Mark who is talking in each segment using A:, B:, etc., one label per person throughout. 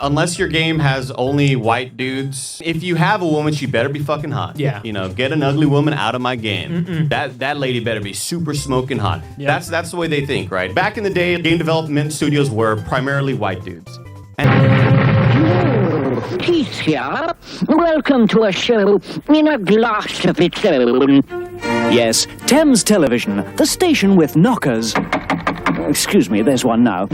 A: unless your game has only white dudes, if you have a woman, she better be fucking hot.
B: Yeah.
A: You know, get an ugly woman out of my game. That lady better be super smoking hot.
B: Yeah.
A: That's the way they think, right? Back in the day, game development studios were primarily white dudes.
C: Peace here. Welcome to a show in a glass of its own.
D: Yes, Thames Television, the station with knockers. Excuse me, there's one now.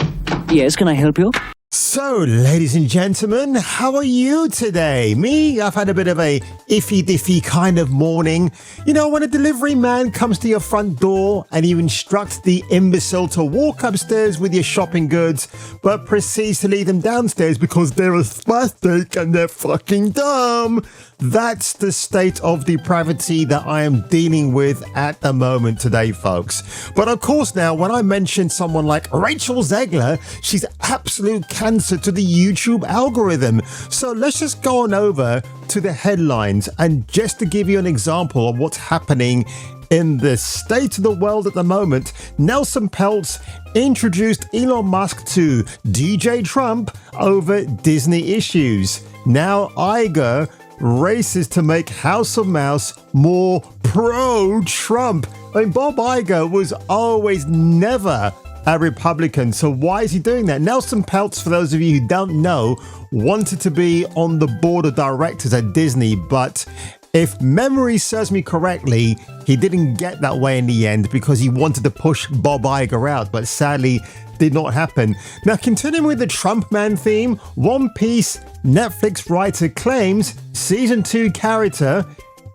D: Yes, can I help you?
E: So, ladies and gentlemen, how are you today? Me, I've had a bit of a iffy-diffy kind of morning. You know, when a delivery man comes to your front door and you instruct the imbecile to walk upstairs with your shopping goods, but proceeds to leave them downstairs because they're a spastic and they're fucking dumb. That's the state of depravity that I am dealing with at the moment today, folks. But of course now, when I mention someone like Rachel Zegler, she's absolute cancer to the YouTube algorithm. So let's just go on over to the headlines, and just to give you an example of what's happening in the state of the world at the moment, Nelson Peltz introduced Elon Musk to DJ Trump over Disney issues. Now Iger races to make House of Mouse more pro-Trump. I mean, Bob Iger was always never a Republican, so why is he doing that? Nelson Peltz, for those of you who don't know, wanted to be on the board of directors at Disney, but if memory serves me correctly, he didn't get that way in the end because he wanted to push Bob Iger out, but sadly did not happen. Now, continuing with the Trump man theme, One Piece Netflix writer claims season 2 character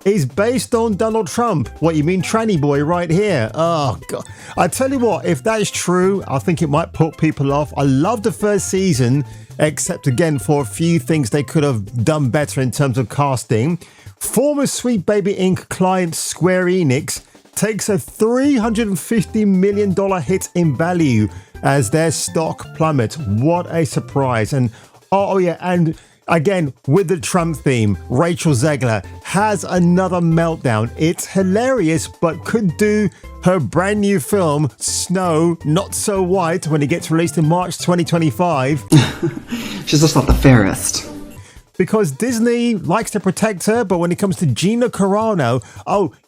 E: is based on Donald Trump. What, you mean tranny boy right here? Oh god, I tell you what, if that is true, I think it might put people off. I love the first season, except again for a few things they could have done better in terms of casting. Former Sweet Baby Inc. client Square Enix takes a $350 million hit in value as their stock plummets. What a surprise. And oh yeah, and again, with the Trump theme, Rachel Zegler has another meltdown. It's hilarious, but could do her brand new film, Snow Not So White, when it gets released in March 2025.
F: She's just not the fairest.
E: Because Disney likes to protect her, but when it comes to Gina Carano,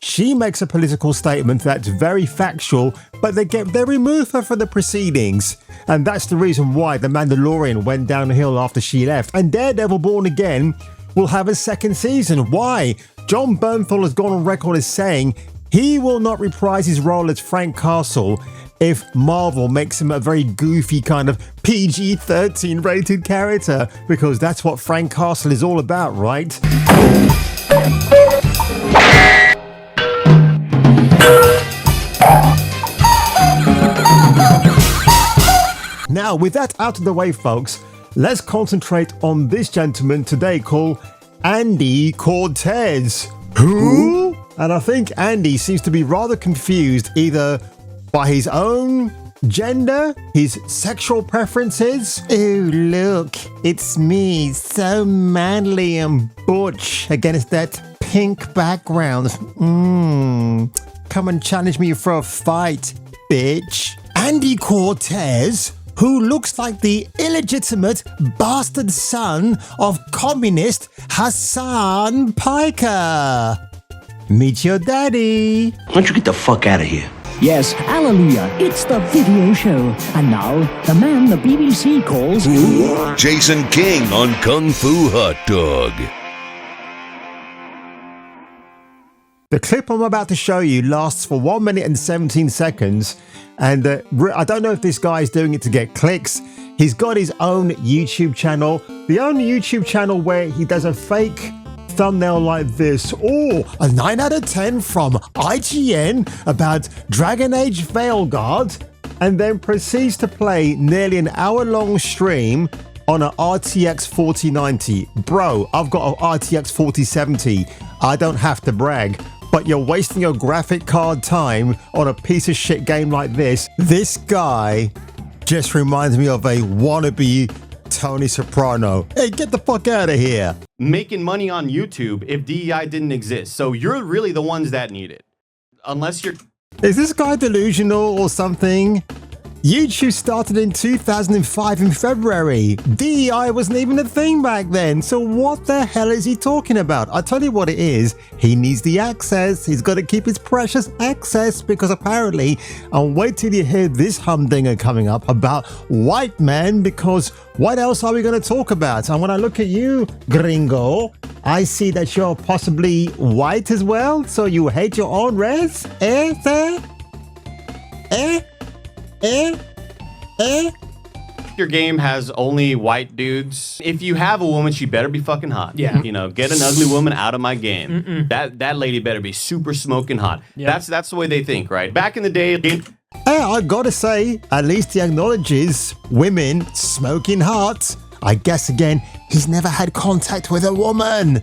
E: she makes a political statement that's very factual, but they remove her from the proceedings. And that's the reason why The Mandalorian went downhill after she left. And Daredevil Born Again will have a second season. Why? John Bernthal has gone on record as saying he will not reprise his role as Frank Castle if Marvel makes him a very goofy kind of PG-13 rated character, because that's what Frank Castle is all about, right? Now, with that out of the way, folks, let's concentrate on this gentleman today called Andy Cortez. Who? And I think Andy seems to be rather confused either by his own gender, his sexual preferences. Oh, look, it's me, so manly and butch against that pink background. Come and challenge me for a fight, bitch. Andy Cortez, who looks like the illegitimate bastard son of communist Hassan Piker. Meet your daddy.
G: Why don't you get the fuck out of here?
D: Yes, hallelujah, it's the video show. And now, the man the BBC calls...
H: Jason King on Kung Fu Hot Dog.
E: The clip I'm about to show you lasts for 1 minute and 17 seconds. And I don't know if this guy is doing it to get clicks. He's got his own YouTube channel. The only YouTube channel where he does a fake thumbnail like this. Oh, a 9 out of 10 from IGN about Dragon Age Veilguard, and then proceeds to play nearly an hour-long stream on an RTX 4090. Bro, I've got an RTX 4070. I don't have to brag, but you're wasting your graphic card time on a piece of shit game like this. This guy just reminds me of a wannabe Tony Soprano. Hey, get the fuck out of here.
A: Making money on YouTube if DEI didn't exist. So you're really the ones that need it. Unless you're...
E: Is this guy delusional or something? YouTube started in 2005 in February. DEI wasn't even a thing back then, so what the hell is he talking about? I'll tell you what it is. He needs the access. He's got to keep his precious access because apparently, and wait till you hear this humdinger coming up about white men, because what else are we going to talk about? And when I look at you, gringo, I see that you're possibly white as well, so you hate your own race? Sir?
A: Your game has only white dudes. If you have a woman, she better be fucking hot.
B: Yeah.
A: You know, get an ugly woman out of my game. That lady better be super smoking hot.
B: Yep.
A: That's the way they think, right? Back in the day,
E: I gotta say, at least he acknowledges women smoking hot. I guess again, he's never had contact with a woman.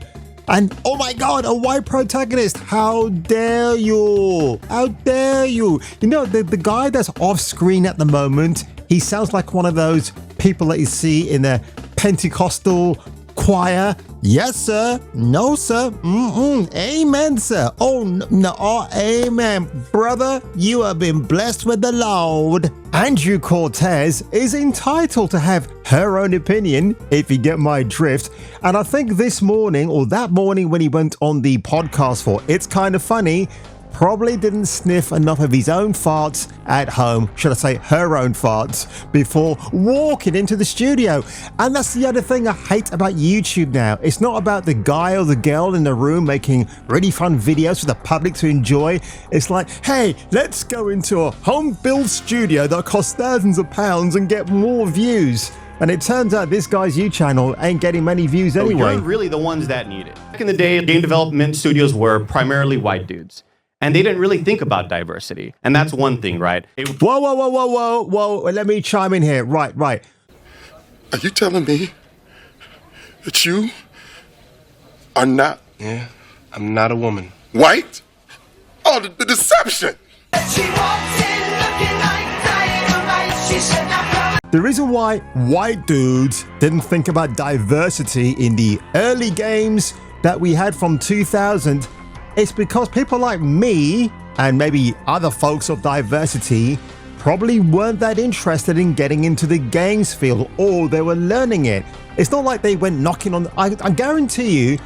E: And oh my god, a white protagonist. How dare you? How dare you? You know, the guy that's off screen at the moment, he sounds like one of those people that you see in a Pentecostal choir. Yes, sir. No, sir. Amen, sir. Oh, no. Oh, amen. Brother, you have been blessed with the Lord. Andy Cortez is entitled to have her own opinion, if you get my drift. And I think this morning, or that morning when he went on the podcast for It's Kind of Funny, probably didn't sniff enough of his own farts at home, should I say her own farts, before walking into the studio. And that's the other thing I hate about YouTube now. It's not about the guy or the girl in the room making really fun videos for the public to enjoy. It's like, hey, let's go into a home-built studio that costs thousands of pounds and get more views. And it turns out this guy's YouTube channel ain't getting many views anyway.
A: You're really the ones that need it. Back in the day, game development studios were primarily white dudes. And they didn't really think about diversity. And that's one thing, right?
E: Whoa. Let me chime in here. Right.
G: Are you telling me that you are not...
I: Yeah, I'm not a woman.
G: White? Oh, the deception!
E: The reason why white dudes didn't think about diversity in the early games that we had from 2000, it's because people like me and maybe other folks of diversity probably weren't that interested in getting into the games field, or they were learning it. It's not like they went knocking on... I guarantee you,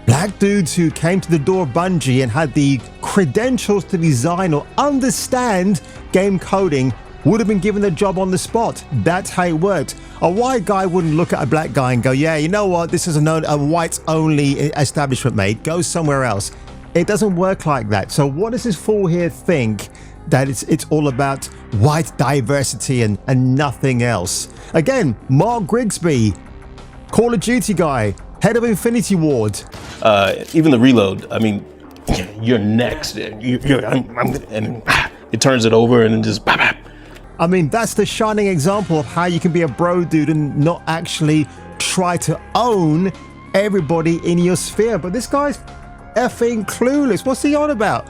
E: black dudes who came to the door of Bungie and had the credentials to design or understand game coding would have been given a job on the spot. That's how it worked. A white guy wouldn't look at a black guy and go, yeah, you know what, this is a whites-only establishment, mate. Go somewhere else. It doesn't work like that. So what does this fool here think? That it's all about white diversity and nothing else. Again, Mark Grigsby, Call of Duty guy, head of Infinity Ward.
I: Even the reload, I mean, you're next. And it turns it over and then just...
E: I mean, that's the shining example of how you can be a bro dude and not actually try to own everybody in your sphere. But this guy's effing clueless. What's he on about?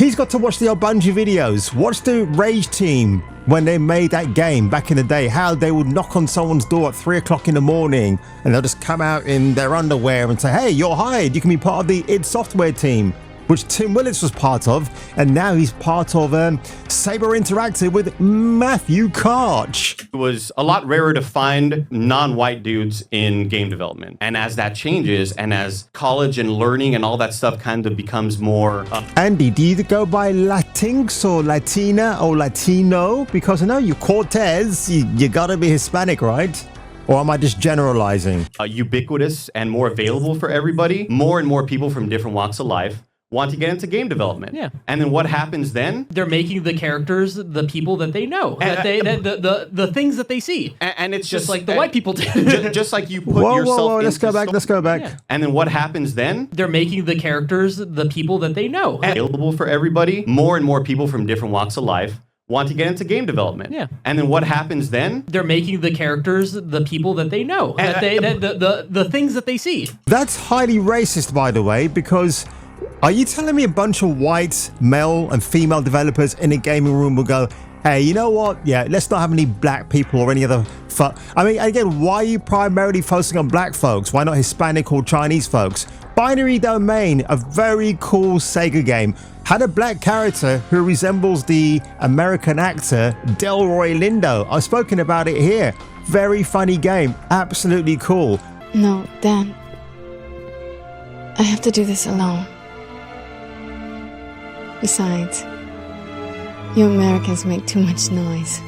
E: He's got to watch the old Bungie videos. Watch the Rage team when they made that game back in the day, how they would knock on someone's door at 3 o'clock in the morning and they'll just come out in their underwear and say, hey, you're hired. You can be part of the id Software team, which Tim Willits was part of, and now he's part of Saber Interactive with Matthew Karch.
A: It was a lot rarer to find non-white dudes in game development. And as that changes, and as college and learning and all that stuff kind of becomes more...
E: Andy, do you go by Latinx or Latina or Latino? Because I know you Cortez, you gotta be Hispanic, right? Or am I just generalizing?
A: Ubiquitous and more available for everybody. More and more people from different walks of life want to get into game development.
B: Yeah.
A: And then what happens then?
B: They're making the characters the people that they know, the things that they see.
A: And it's
B: just like the white people do.
A: Just like you put yourself
E: whoa, let's go back.
B: Yeah.
A: And then what happens then?
B: They're making the characters the people that they know.
A: Available for everybody. More and more people from different walks of life want to get into game development.
B: Yeah.
A: And then what happens then?
B: They're making the characters the people that they know, the things that they see.
E: That's highly racist, by the way, because... Are you telling me a bunch of white male and female developers in a gaming room will go, hey, you know what? Yeah, let's not have any black people or any other... I mean, again, why are you primarily focusing on black folks? Why not Hispanic or Chinese folks? Binary Domain, a very cool Sega game, had a black character who resembles the American actor Delroy Lindo. I've spoken about it here. Very funny game, absolutely cool.
J: No, Dan. I have to do this alone. Besides, you Americans make too much noise.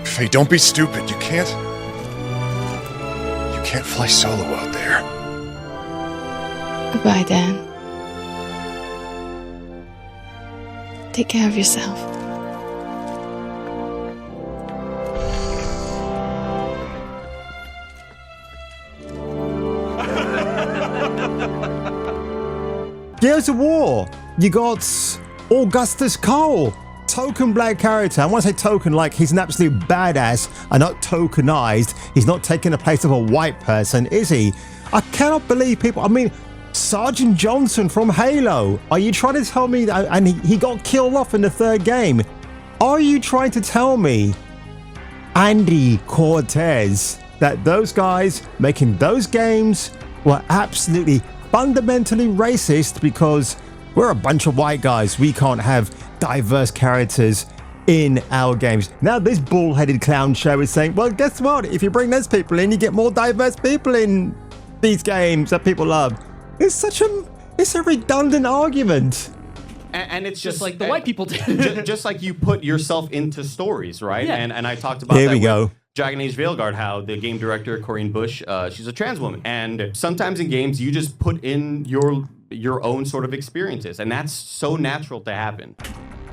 G: Faye, don't be stupid. You can't fly solo out there.
J: Goodbye, Dan. Take care of yourself.
E: Gears of War, you got Augustus Cole, token black character. I want to say token like he's an absolute badass and not tokenized. He's not taking the place of a white person, is he? I cannot believe people. I mean, Sergeant Johnson from Halo. Are you trying to tell me that? And he got killed off in the third game. Are you trying to tell me, Andy Cortez, that those guys making those games were absolutely fundamentally racist because we're a bunch of white guys, we can't have diverse characters in our games? Now this bull-headed clown show is saying, well, guess what? If you bring those people in, you get more diverse people in these games that people love. It's a redundant argument.
A: And it's
B: just like the white people do.
A: just like you put yourself into stories, right?
B: Yeah.
A: And I talked about
E: Here
A: that
E: we go.
A: with Dragon Age Veilguard, how the game director, Corinne Bush, she's a trans woman. And sometimes in games, you just put in your own sort of experiences. And that's so natural to happen.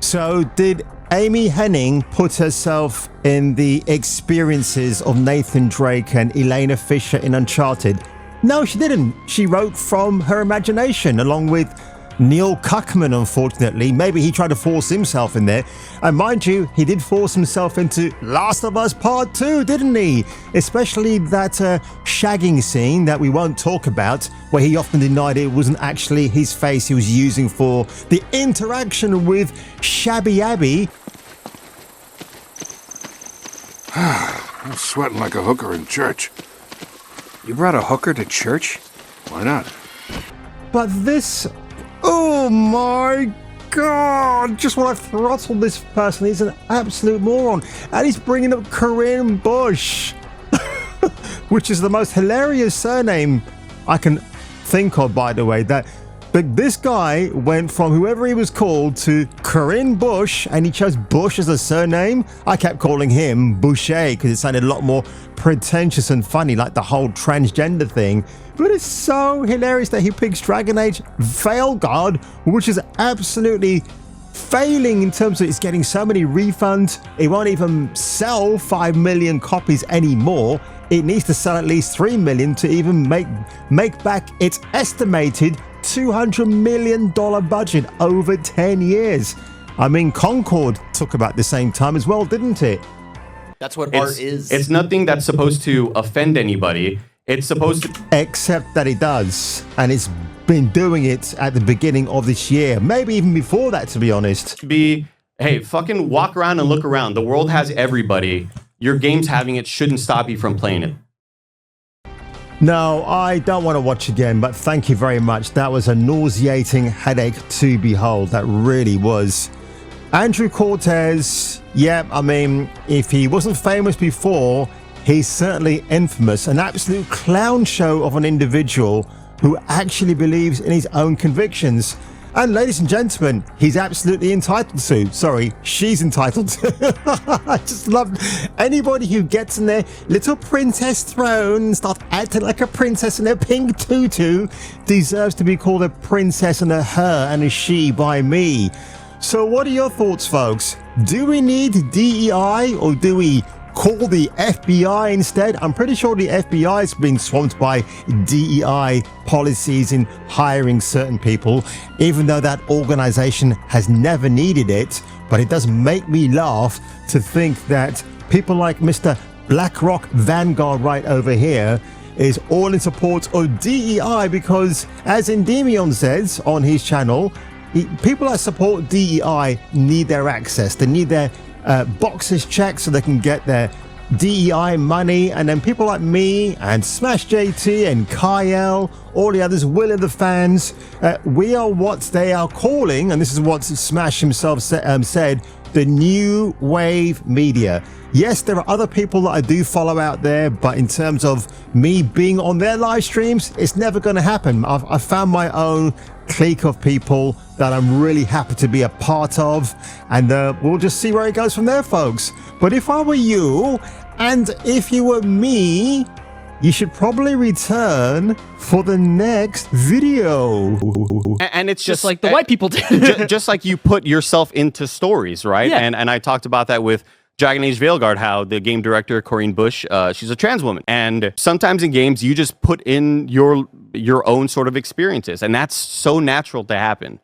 E: So did Amy Hennig put herself in the experiences of Nathan Drake and Elena Fisher in Uncharted? No, she didn't. She wrote from her imagination along with Neil Cuckman, unfortunately. Maybe he tried to force himself in there. And mind you, he did force himself into Last of Us Part 2, didn't he? Especially that shagging scene that we won't talk about, where he often denied it wasn't actually his face he was using for the interaction with Shabby Abby.
G: I'm sweating like a hooker in church.
K: You brought a hooker to church?
G: Why not?
E: But this... Oh my god! Just want to throttle this person. He's an absolute moron. And he's bringing up Corinne Bush, which is the most hilarious surname I can think of, by the way. But this guy went from whoever he was called to Corinne Bush, and he chose Bush as a surname. I kept calling him Boucher because it sounded a lot more pretentious and funny, like the whole transgender thing. But it's so hilarious that he picks Dragon Age Veilguard, which is absolutely failing in terms of it's getting so many refunds. It won't even sell 5 million copies anymore. It needs to sell at least 3 million to even make back its estimated $200 million budget over 10 years. I mean, Concord took about the same time as well, didn't it?
B: That's what art is.
A: It's nothing that's supposed to offend anybody. It's supposed to...
E: Except that it does. And it's been doing it at the beginning of this year. Maybe even before that, to be honest.
A: Hey, fucking walk around and look around. The world has everybody. Your game's having it shouldn't stop you from playing it.
E: No, I don't want to watch again, but thank you very much. That was a nauseating headache to behold. That really was. Andrew Cortez, yeah, I mean, if he wasn't famous before, he's certainly infamous. An absolute clown show of an individual who actually believes in his own convictions. And ladies and gentlemen, he's absolutely entitled to. Sorry, she's entitled to. I just love anybody who gets in their little princess throne and starts acting like a princess in a pink tutu deserves to be called a princess and a her and a she by me. So what are your thoughts, folks? Do we need DEI or do we call the FBI instead? I'm pretty sure the FBI has been swamped by DEI policies in hiring certain people, even though that organization has never needed it. But it does make me laugh to think that people like Mr. BlackRock Vanguard right over here is all in support of DEI because, as Endymion says on his channel, people that support DEI need their access. They need their boxes checked so they can get their DEI money, and then people like me and Smash JT and Kyle, all the others, Will of the fans, we are what they are calling, and this is what Smash himself said, the new wave media. Yes, there are other people that I do follow out there, but in terms of me being on their live streams, it's never going to happen. I've found my own clique of people that I'm really happy to be a part of, and we'll just see where it goes from there, folks. But if I were you, and if you were me, you should probably return for the next video.
A: And it's
B: just like the white people did.
A: Just like you put yourself into stories, right?
B: Yeah.
A: And I talked about that with Dragon Age Veilguard, how the game director, Corinne Bush, she's a trans woman. And sometimes in games, you just put in your own sort of experiences. And that's so natural to happen.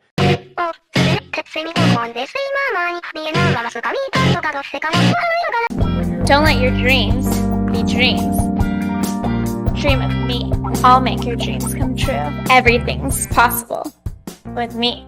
L: Don't let your dreams be dreams. Dream of me. I'll make your dreams come true. Everything's possible with me.